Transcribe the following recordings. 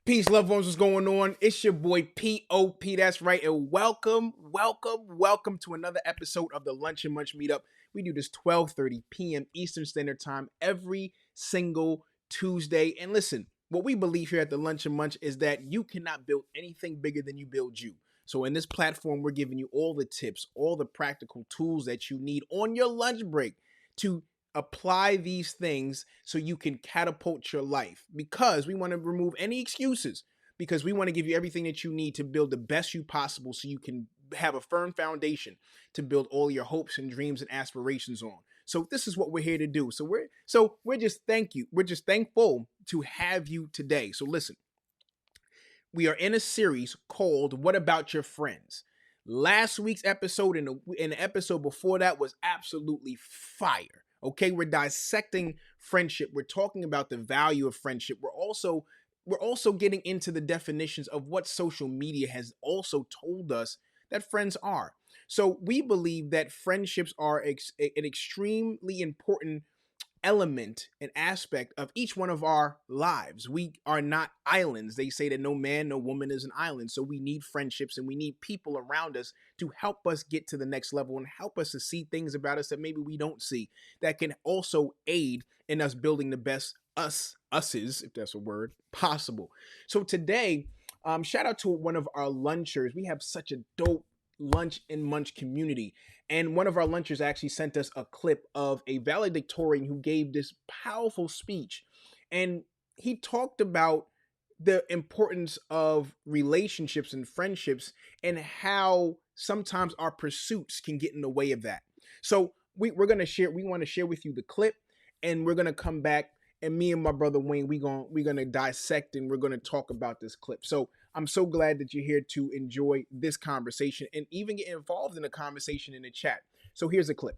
Peace, loved ones, what's going on? It's your boy P.O.P. That's right, and welcome to another episode of the Lunch and Munch Meetup. We do this 12:30 p.m. Eastern Standard Time every single Tuesday. And listen, what we believe here at the Lunch and Munch is that you cannot build anything bigger than you build you. So in this platform, we're giving you all the tips, all the practical tools that you need on your lunch break to apply these things so you can catapult your life, because we want to remove any excuses, because we want to give you everything that you need to build the best you possible so you can have a firm foundation to build all your hopes and dreams and aspirations on. So this is what we're here to do. So we're just thankful to have you today. So listen, we are in a series called What About Your Friends? Last week's episode and the episode before that was absolutely fire. Okay, we're dissecting friendship. We're talking about the value of friendship. We're also getting into the definitions of what social media has also told us that friends are. So we believe that friendships are an extremely important element, an aspect of each one of our lives. We are not islands. They say that no man, no woman is an island. So we need friendships and we need people around us to help us get to the next level and help us to see things about us that maybe we don't see, that can also aid in us building the best us's, if that's a word, possible. So today, shout out to one of our lunchers. We have such a dope lunch and munch community. And one of our lunchers actually sent us a clip of a valedictorian who gave this powerful speech. And he talked about the importance of relationships and friendships and how sometimes our pursuits can get in the way of that. So we want to share with you the clip, and we're going to come back, and me and my brother Wayne, we're gonna dissect and we're gonna talk about this clip. So I'm so glad that you're here to enjoy this conversation and even get involved in the conversation in the chat. So here's a clip.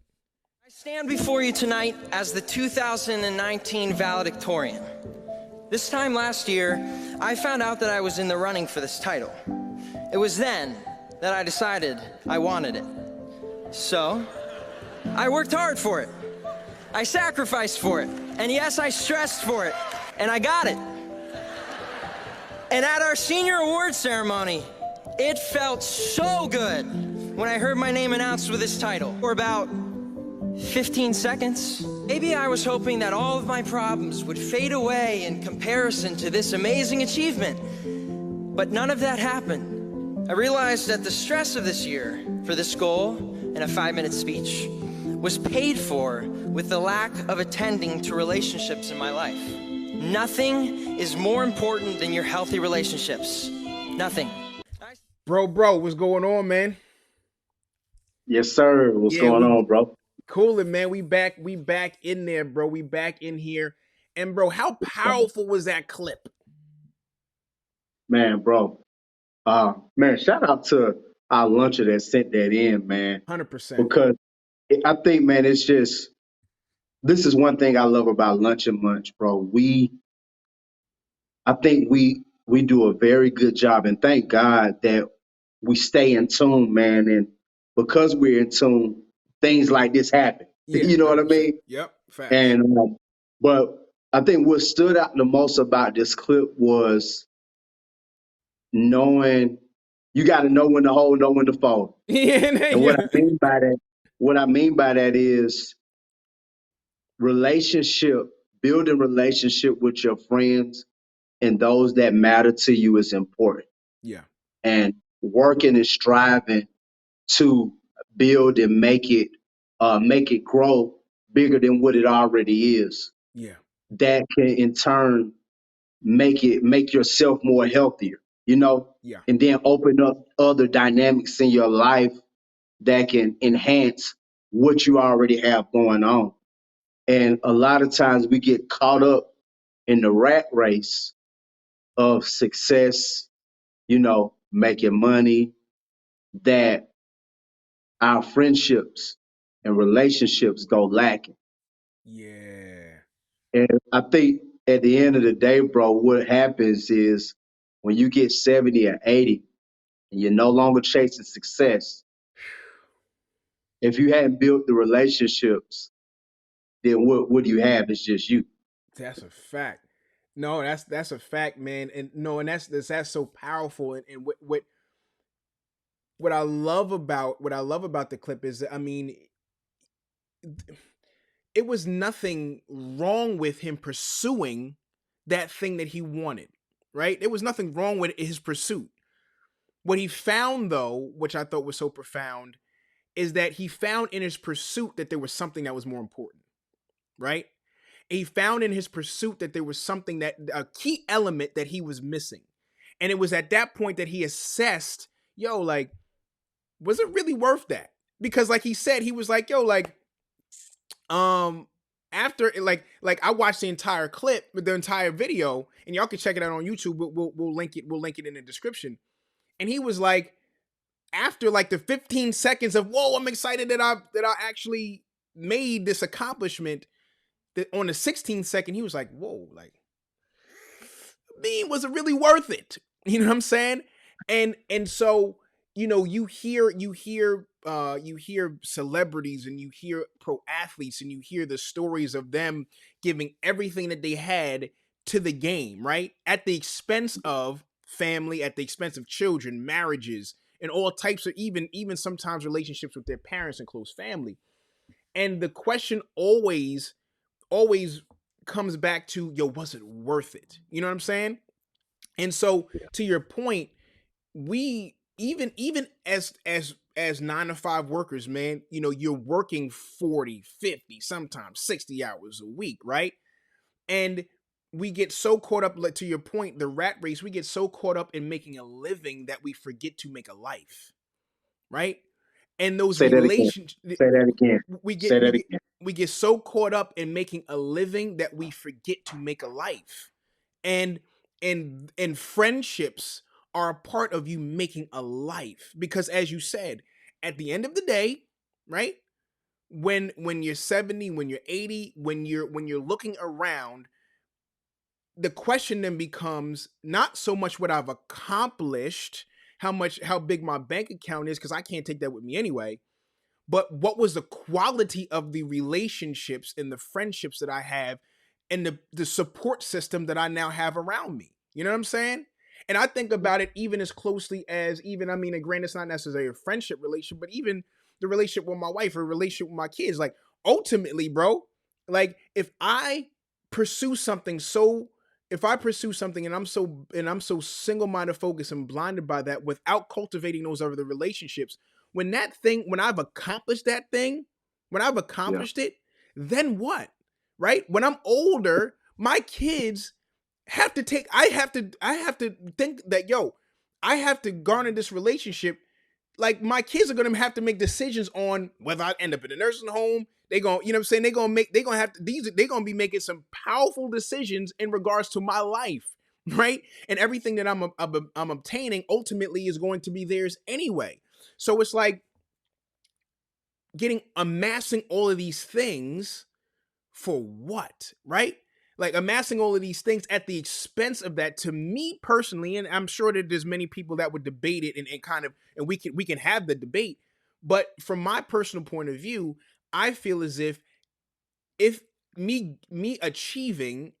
I stand before you tonight as the 2019 valedictorian. This time last year, I found out that I was in the running for this title. It was then that I decided I wanted it. So I worked hard for it. I sacrificed for it. And yes, I stressed for it. And I got it. And at our senior awards ceremony, it felt so good when I heard my name announced with this title. For about 15 seconds. Maybe I was hoping that all of my problems would fade away in comparison to this amazing achievement. But none of that happened. I realized that the stress of this year for this goal in a 5-minute speech was paid for with the lack of attending to relationships in my life. Nothing is more important than your healthy relationships. Nothing. Bro, what's going on, man? Yes, sir. What's going on, bro? Coolin', man. We back in there, bro. We back in here. And bro, how powerful was that clip? Man, bro. Man, shout out to our luncher that sent that in, man. 100%. Because I think, man, it's just, this is one thing I love about Lunch and Munch, bro. I think we do a very good job, and thank God that we stay in tune, man. And because we're in tune, things like this happen. Yeah, you know what I mean? Yep. Facts. And but I think what stood out the most about this clip was knowing you got to know when to hold, know when to fold. And what I mean by that is building relationship with your friends and those that matter to you is important. Yeah. And working and striving to build and make it grow bigger than what it already is. Yeah. That can in turn make yourself more healthier, you know? Yeah. And then open up other dynamics in your life that can enhance what you already have going on. And a lot of times we get caught up in the rat race of success, you know, making money, that our friendships and relationships go lacking. Yeah. And I think at the end of the day, bro, what happens is when you get 70 or 80 and you're no longer chasing success, if you hadn't built the relationships, then what do you have? It's just you. That's a fact. No, that's a fact, man. And no, and that's so powerful. And what I love about the clip is, I mean, it was nothing wrong with him pursuing that thing that he wanted, right? There was nothing wrong with his pursuit. What he found, though, which I thought was so profound, is that he found in his pursuit that there was something that was more important, right? He found in his pursuit that there was something, that a key element that he was missing. And it was at that point that he assessed, yo, like, was it really worth that? Because like he said, he was like, yo, like, after like I watched the entire clip, the entire video, and y'all can check it out on YouTube. We'll link it in the description. And he was like, after like the 15 seconds of, whoa, I'm excited that I actually made this accomplishment, that on the 16th second, he was like, whoa, like, man, was it really worth it? You know what I'm saying? And so you hear celebrities, and you hear pro athletes, and you hear the stories of them giving everything that they had to the game, right? At the expense of family, at the expense of children, marriages, and all types of, even sometimes relationships with their parents and close family. And the question always comes back to, yo, was it worth it? You know what I'm saying? And so, to your point, we, even as 9 to 5 workers, man, you're working 40, 50, sometimes 60 hours a week, right? And we get so caught up, like, to your point, the rat race, we get so caught up in making a living that we forget to make a life, right? And those Say that again. relations, Say that again. we Say get we that get again. we get so caught up in making a living that we forget to make a life. And and friendships are a part of you making a life, because, as you said, at the end of the day, right, when you're 70, when you're 80, when you're looking around, the question then becomes not so much what I've accomplished, how big my bank account is, because I can't take that with me anyway, but what was the quality of the relationships and the friendships that I have, and the support system that I now have around me. You know what I'm saying? And I think about it even as closely as, even, I mean, and granted, it's not necessarily a friendship relationship, but even the relationship with my wife or a relationship with my kids. Like, ultimately, bro, like, pursue something so if I pursue something, and I'm so single-minded, focused, and blinded by that, without cultivating those other relationships, when I've accomplished that thing, when I've Yeah. accomplished it, then what? Right? When I'm older, my kids I have to think that, yo, I have to garner this relationship. Like, my kids are gonna have to make decisions on whether I end up in a nursing home. They gonna, you know what I'm saying? They gonna have to, they gonna be making some powerful decisions in regards to my life, right? And everything that I'm obtaining ultimately is going to be theirs anyway. So it's like amassing all of these things for what, right? Like, amassing all of these things at the expense of that, to me personally, and I'm sure that there's many people that would debate it, and kind of, and we can have the debate. But from my personal point of view, I feel as if me achieving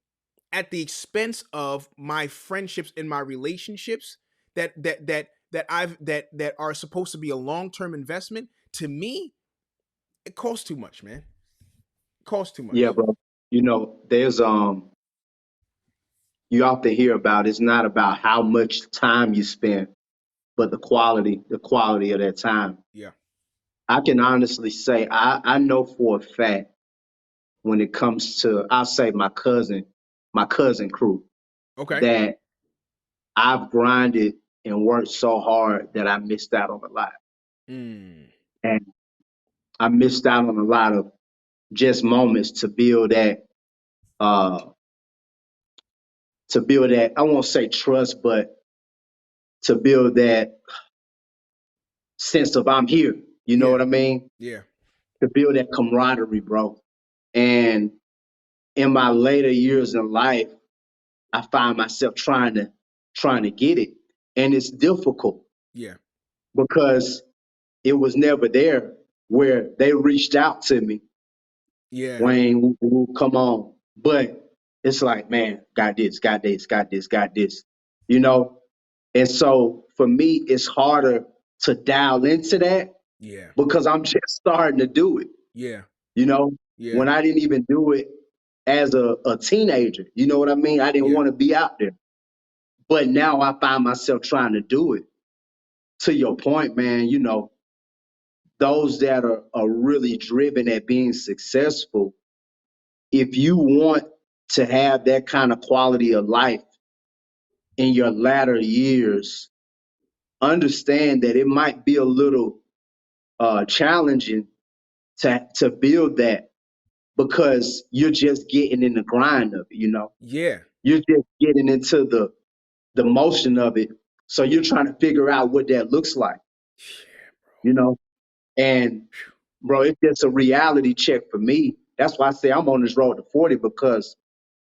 at the expense of my friendships and my relationships, that are supposed to be a long-term investment, to me, it costs too much, man. It costs too Yeah, much. bro. There's you often hear about, it's not about how much time you spend, but the quality of that time. Yeah. I can honestly say I know for a fact, when it comes to, I'll say, my cousin crew, Okay. that I've grinded and worked so hard that I missed out on a lot. Mm. And I missed out on a lot of just moments uh to build that, I won't say trust, but to build that sense of I'm here. You know Yeah. what I mean? Yeah. To build that camaraderie, bro. And in my later years in life, I find myself trying to get it. And it's difficult Yeah. because it was never there, where they reached out to me, Yeah. Wayne, come on. But it's like, man, got this, got this, got this, got this, you know? And so for me, it's harder to dial into that Yeah. because I'm just starting to do it, Yeah. you know? Yeah. When I didn't even do it as a teenager, you know what I mean? I didn't Yeah. want to be out there. But now I find myself trying to do it. To your point, man, those that are really driven at being successful, if you want to have that kind of quality of life in your latter years, understand that it might be a little challenging to build that, because you're just getting in the grind of it. Yeah. You're just getting into the motion of it. So you're trying to figure out what that looks like, you know? And bro, it's just a reality check for me. That's why I say I'm on this road to 40, because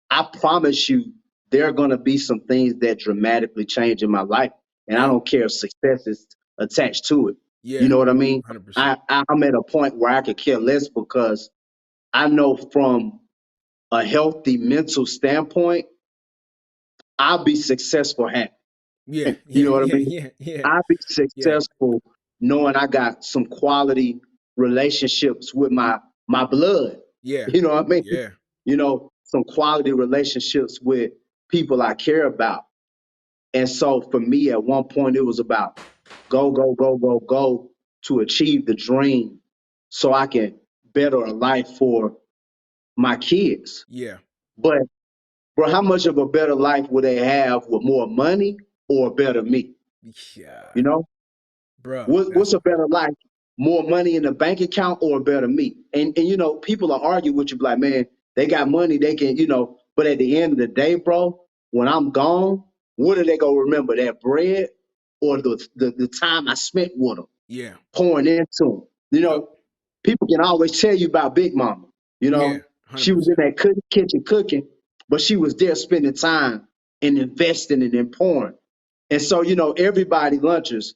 I promise you, there are going to be some things that dramatically change in my life. And I Yeah. don't care if success is attached to it. Yeah. You know what I mean? 100%. I'm at a point where I could care less because I know from a healthy mental standpoint, I'll be successful happy. Yeah. You Yeah. know what I Yeah. mean? Yeah. Yeah. I'll be Yeah. successful knowing I got some quality relationships with my blood. Yeah. You know what I mean? Yeah. You know, some quality relationships with people I care about. And so for me, at one point, it was about go, go, go, go, go to achieve the dream so I can better a life for my kids. Yeah. But, bro, how much of a better life would they have with more money or a better me? Yeah. You know? Bro, What's a better life? More money in the bank account or a better me? And you know, people are arguing with you like, man, they got money, they can, you know, but at the end of the day, bro, when I'm gone, what are they gonna remember? That bread or the time I spent with them, yeah. pouring into them? You Yep. know, people can always tell you about Big Mama. You Yeah. know, she was 100%. in that kitchen cooking, but she was there spending time and investing and pouring. And so, you know, everybody lunches,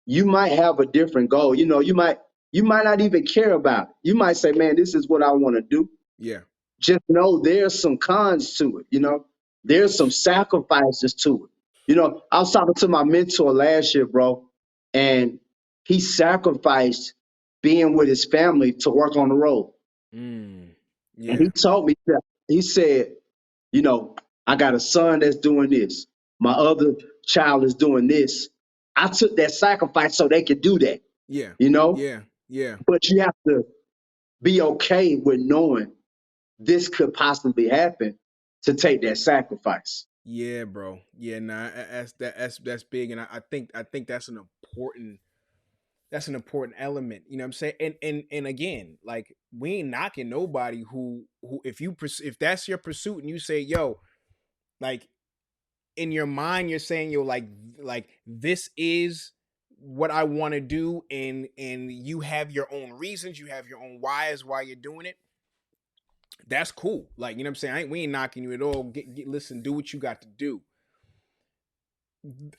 you might have a different goal. You know, you might not even care about it. You might say, man, this is what I want to do. Yeah. Just know there's some cons to it, you know. There's some sacrifices to it. You know, I was talking to my mentor last year, bro, and he sacrificed being with his family to work on the road. Mm. And Yeah. he told me that he said, you know, I got a son that's doing this. My other child is doing this. I took that sacrifice so they could do that, Yeah. you know? Yeah. Yeah. But you have to be okay with knowing this could possibly happen to take that sacrifice. Yeah, bro. Yeah, nah, that's big. And I think that's an important element. You know what I'm saying? And again, like we ain't knocking nobody who if that's your pursuit and you say, yo, like in your mind you're saying, yo, like this is what I want to do, and you have your own reasons, you have your own whys why you're doing it. That's cool. Like, you know what I'm saying? We ain't knocking you at all. Listen, do what you got to do.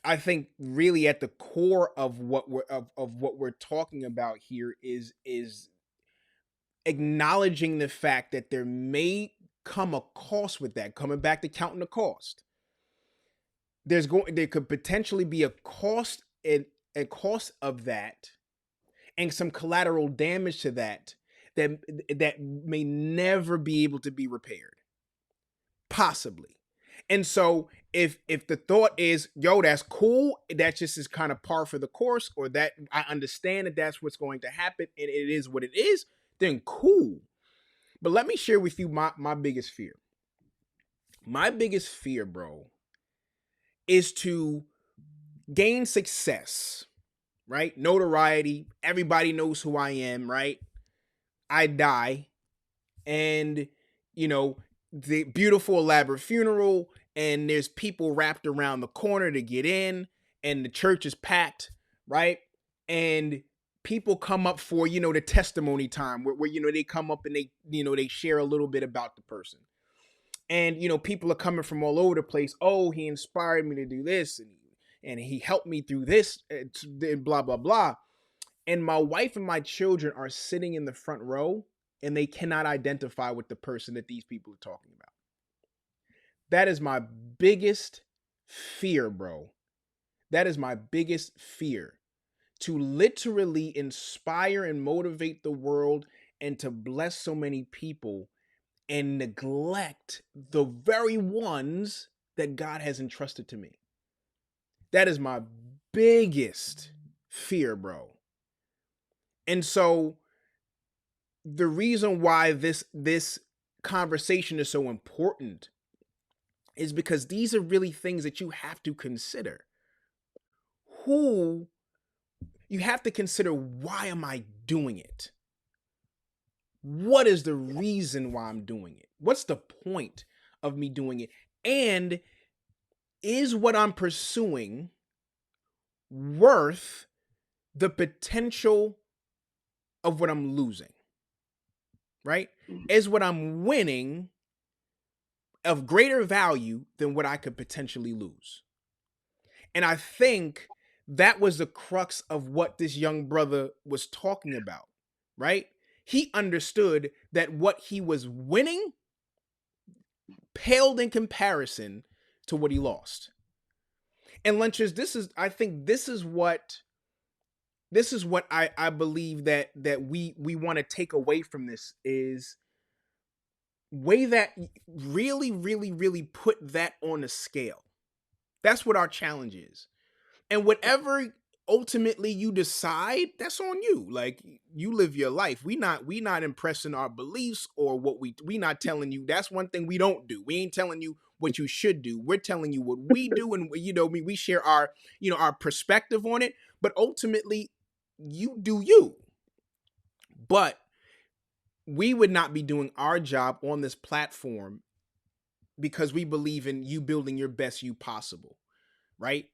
I think really at the core of what we're talking about here is acknowledging the fact that there may come a cost with that. Coming back to counting the cost, there could potentially be a cost of that, and some collateral damage to that may never be able to be repaired, possibly. And so if the thought is, yo, that's cool, that just is kind of par for the course, or that I understand that that's what's going to happen and it is what it is, then cool. But let me share with you my biggest fear. My biggest fear, bro, is to gain success, right? Notoriety, everybody knows who I am, right? I die, and you know, the beautiful elaborate funeral, and there's people wrapped around the corner to get in, and the church is packed, right? And people come up for, you know, the testimony time where you know, they come up and they, you know, they share a little bit about the person. And you know, people are coming from all over the place. Oh, he inspired me to do this, and he helped me through this, and blah blah blah. And my wife and my children are sitting in the front row, and they cannot identify with the person that these people are talking about. That is my biggest fear, bro. That is my biggest fear. To literally inspire and motivate the world and to bless so many people and neglect the very ones that God has entrusted to me. That is my biggest fear, bro. And so the reason why this conversation is so important is because these are really things that you have to consider. Who You have to consider, why am I doing it? What is the reason why I'm doing it? What's the point of me doing it? And is what I'm pursuing worth the potential of what I'm losing? Right? Is what I'm winning of greater value than what I could potentially lose? And I think that was the crux of what this young brother was talking about, right? He understood that what he was winning paled in comparison to what he lost. And Lunches, I think this is what I believe that we want to take away from this is way that really, really, really put that on a scale. That's what our challenge is. And whatever ultimately you decide, that's on you. Like, you live your life. We not impressing our beliefs or what we not telling you. That's one thing we don't do. We ain't telling you what you should do. We're telling you what we do, and we share our our perspective on it. But ultimately, you do you. But we would not be doing our job on this platform because we believe in you building your best you possible, right?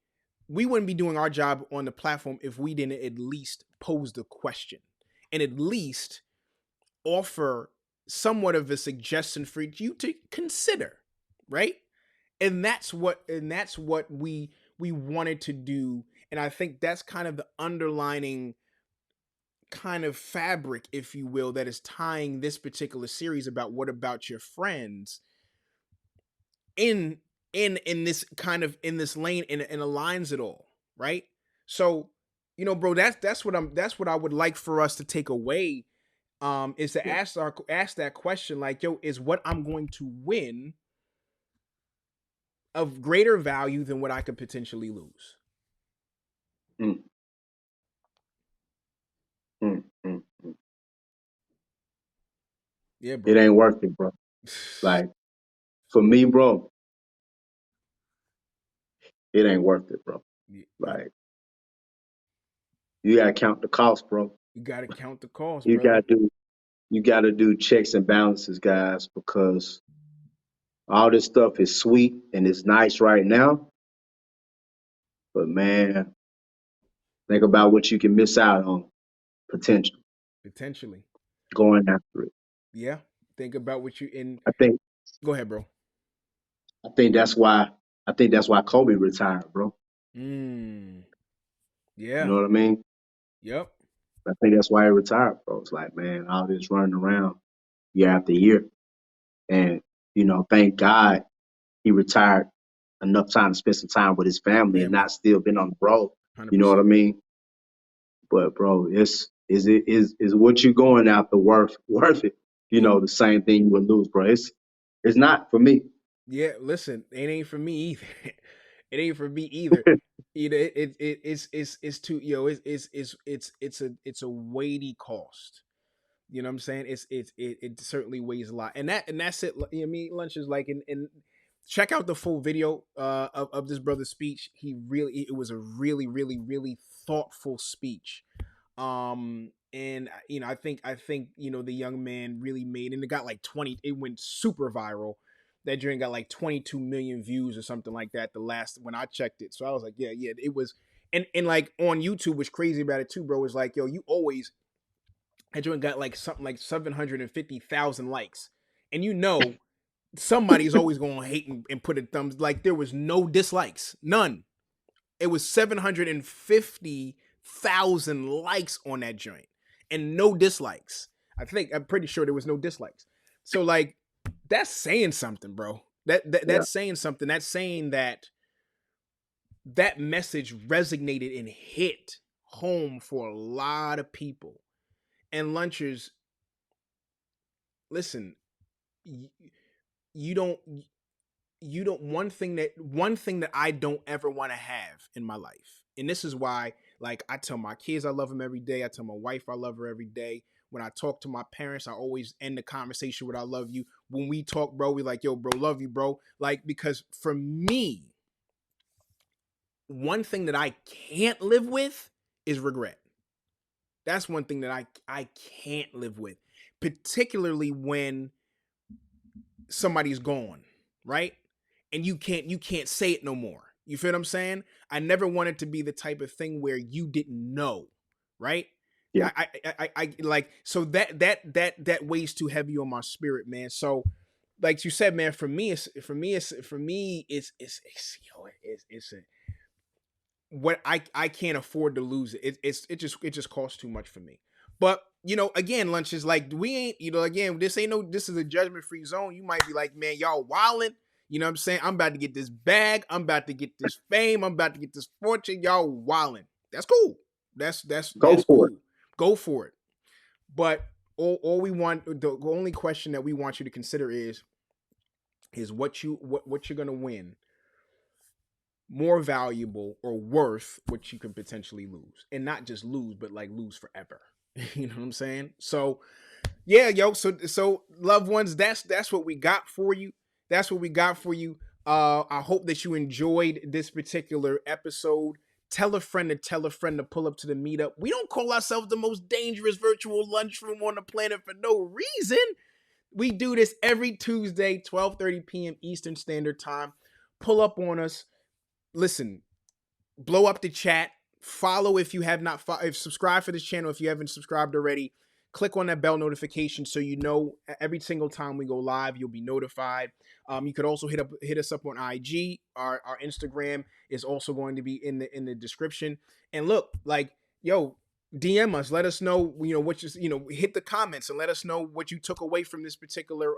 We wouldn't be doing our job on the platform if we didn't at least pose the question and at least offer somewhat of a suggestion for you to consider, right? And that's what we wanted to do. And I think that's kind of the underlining kind of fabric, if you will, that is tying this particular series about what about your friends in this kind of in this lane and aligns it all, right? So, bro, that's what I would like for us to take away, is to ask that question, like, yo, is what I'm going to win of greater value than what I could potentially lose? Mm. Mm, mm, mm. Yeah, bro. It ain't worth it, bro. Like, for me, bro, it ain't worth it, bro. Yeah, Like, you gotta count the cost, bro. you gotta count the cost, You brother. gotta do checks and balances, guys, because all this stuff is sweet and it's nice right now. But man, think about what you can miss out on potential Potentially. going after it. Yeah. Think about what you in. I think Go ahead, bro. I think that's why Kobe retired, bro. Mm. You Yeah. know what I mean? Yep. I think that's why he retired, bro. It's like, man, all this running around year after year. And, thank God he retired enough time to spend some time with his family and Family. not still been on the road. You know what I 100%. mean? But bro, is what you going after worth it? The same thing you would lose, bro. It's not for me. Yeah, listen, it ain't for me either. It ain't for me either. It's too, it's a weighty cost. You know what I'm saying? It certainly weighs a lot, and that's it. Lunch is like, and check out the full video of this brother's speech. It was a really, really, really thoughtful speech. And I think the young man really made, and it got like 20. It went super viral. That joint got like 22 million views or something like that. The last when I checked it, so I was like, yeah, it was. And like on YouTube, what's crazy about it too, bro, is like, yo, you always that joint got like something like 750,000 likes, and somebody's always going to hate and put a thumbs. Like, there was no dislikes, none. It was 750,000 likes on that joint and no dislikes. I'm pretty sure there was no dislikes. So like, that's saying something, bro. Yeah. That's saying something. That's saying that message resonated and hit home for a lot of people. And Lunchers, listen, you don't one thing that I don't ever want to have in my life. And this is why, like, I tell my kids I love them every day. I tell my wife I love her every day. When I talk to my parents, I always end the conversation with I love you. When we talk, bro, we like, yo, bro, love you, bro. Like, because for me, one thing that I can't live with is regret. That's one thing that I can't live with, particularly when somebody's gone, right? And you can't say it no more. You feel what I'm saying? I never wanted to be the type of thing where you didn't know, right? Yeah. I like, so that weighs too heavy on my spirit, man. So, like you said, man, for me, it's what I can't afford to lose it. It just costs too much for me. But again, lunch is like we ain't, again, this is a judgment free zone. You might be like, man, y'all wildin'. You know what I'm saying? I'm about to get this bag. I'm about to get this fame. I'm about to get this fortune. Y'all wildin'. That's cool. That's Go for cool. it. Go for it. But all we want, the only question that we want you to consider is what you're gonna win more valuable or worth what you could potentially lose, and not just lose, but like lose forever. You know what I'm saying? So yeah, yo. So loved ones, that's what we got for you. That's what we got for you. I hope that you enjoyed this particular episode. Tell a friend to pull up to the meetup. We don't call ourselves the most dangerous virtual lunchroom on the planet for no reason. We do this every Tuesday, 12:30 p.m. Eastern Standard Time. Pull up on us. Listen, blow up the chat. Follow if you have not. Subscribe for this channel if you haven't subscribed already. Click on that bell notification so you know every single time we go live, you'll be notified. You could also hit us up on IG. Our Instagram is also going to be in the description. And look, like, yo, DM us. Let us know, what hit the comments and let us know what you took away from this particular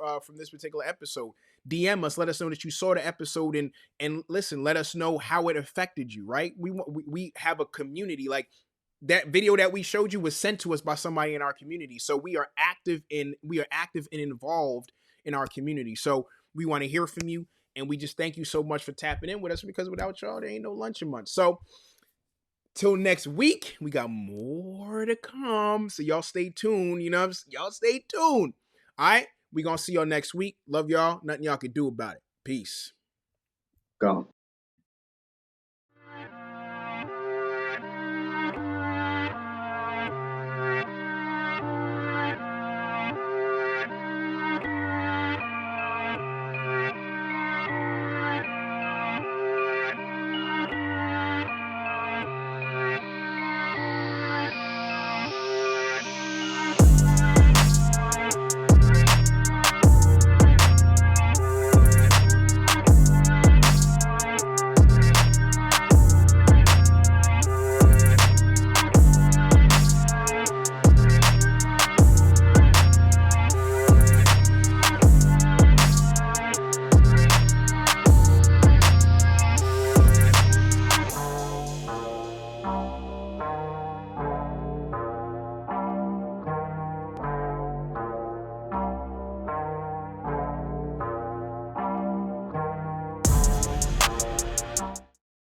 episode. DM us. Let us know that you saw the episode and listen. Let us know how it affected you. Right? We have a community. Like, that video that we showed you was sent to us by somebody in our community. So we are active and involved in our community. So we want to hear from you. And we just thank you so much for tapping in with us, because without y'all, there ain't no luncheon month. So till next week, we got more to come. So y'all stay tuned. Y'all stay tuned. All right. We going to see y'all next week. Love y'all. Nothing y'all can do about it. Peace. Go.